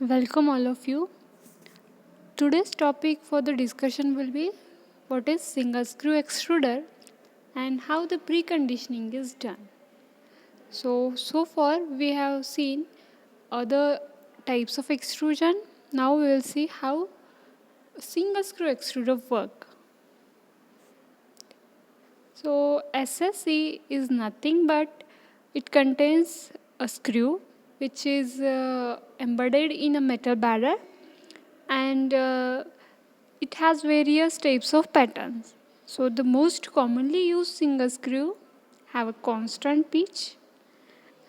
Welcome all of you. Today's topic for the discussion will be what is single screw extruder and how the preconditioning is done. So far we have seen other types of extrusion. Now we will see how single screw extruder work. So SSC is nothing but it contains a screw which is embedded in a metal barrel and it has various types of patterns. So the most commonly used single screw have a constant pitch,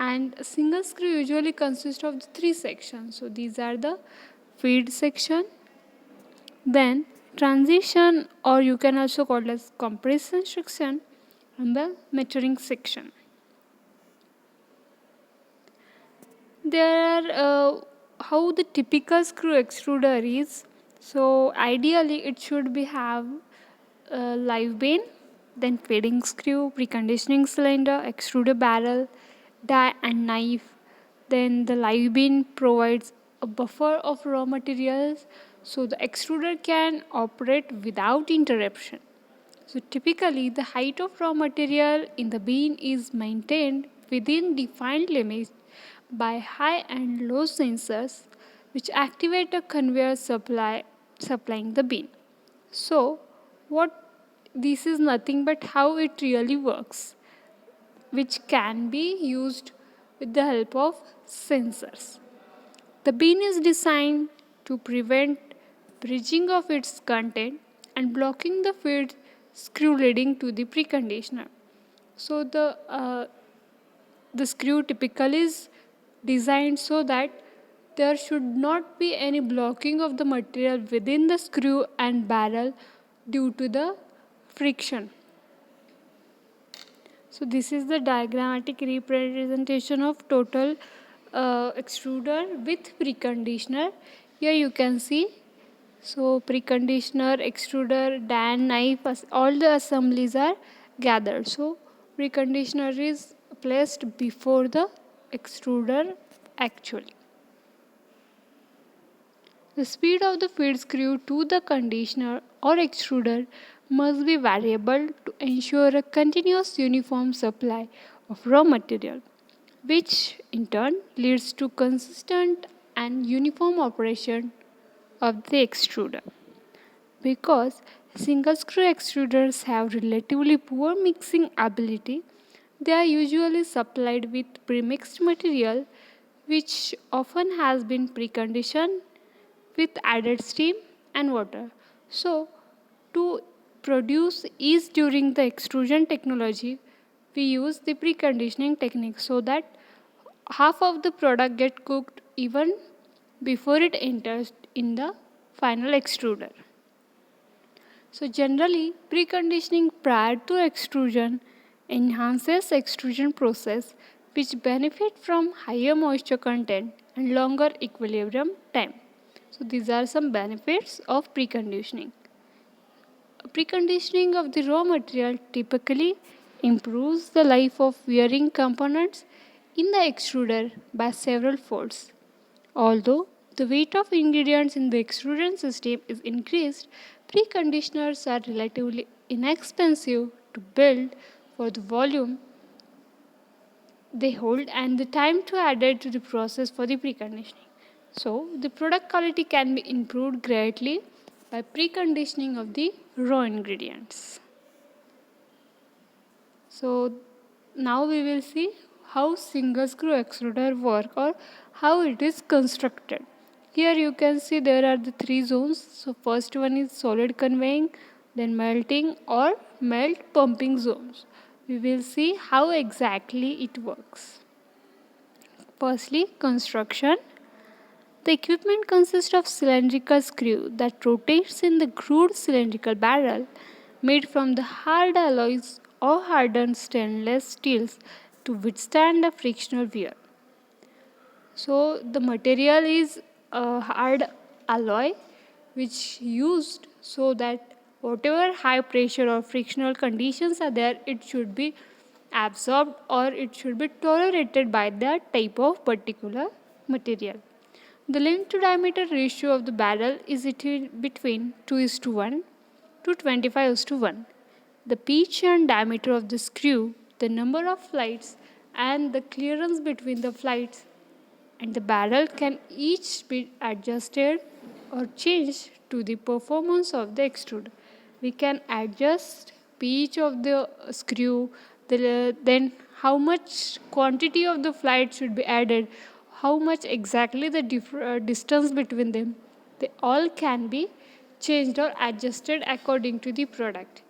and a single screw usually consists of the three sections. So these are the feed section, then transition, or you can also call it as compression section, and the maturing section. There are how the typical screw extruder is. So ideally it should be have a live beam, then feeding screw, preconditioning cylinder, extruder barrel, die and knife. Then the live beam provides a buffer of raw materials so the extruder can operate without interruption. So typically the height of raw material in the beam is maintained within defined limits by high and low sensors which activate a conveyor supplying the beam. So what this is nothing but how it really works, which can be used with the help of sensors. The bean is designed to prevent bridging of its content and blocking the feed screw leading to the preconditioner. So the screw typically is designed so that there should not be any blocking of the material within the screw and barrel due to the friction. So this is the diagrammatic representation of total extruder with preconditioner. Here you can see, so preconditioner, extruder, dan, knife, all the assemblies are gathered. So preconditioner is placed before the extruder actually. The speed of the feed screw to the conditioner or extruder must be variable to ensure a continuous uniform supply of raw material, which in turn leads to consistent and uniform operation of the extruder. Because single screw extruders have relatively poor mixing ability, they are usually supplied with premixed material which often has been preconditioned with added steam and water. So, to produce ease during the extrusion technology, we use the preconditioning technique so that half of the product get cooked even before it enters in the final extruder. So generally, preconditioning prior to extrusion enhances extrusion process which benefit from higher moisture content and longer equilibrium time. So these are some benefits of preconditioning. Preconditioning of the raw material typically improves the life of wearing components in the extruder by several folds. Although the weight of ingredients in the extrusion system is increased, preconditioners are relatively inexpensive to build for the volume they hold and the time to add to the process for the preconditioning. So, the product quality can be improved greatly by preconditioning of the raw ingredients. So, now we will see how single screw extruder work or how it is constructed. Here you can see there are the three zones. So first one is solid conveying, then melting or melt pumping zones. We will see how exactly it works. Firstly, construction. The equipment consists of cylindrical screw that rotates in the grooved cylindrical barrel made from the hard alloys or hardened stainless steels to withstand the frictional wear. So the material is a hard alloy which used so that whatever high pressure or frictional conditions are there, it should be absorbed or it should be tolerated by that type of particular material. The length to diameter ratio of the barrel is between 2 is to 1 to 25 is to 1. The pitch and diameter of the screw, the number of flights, and the clearance between the flights and the barrel can each be adjusted or changed to the performance of the extruder. We can adjust pitch of the screw, then how much quantity of the flight should be added, how much exactly the distance between them. They all can be changed or adjusted according to the product.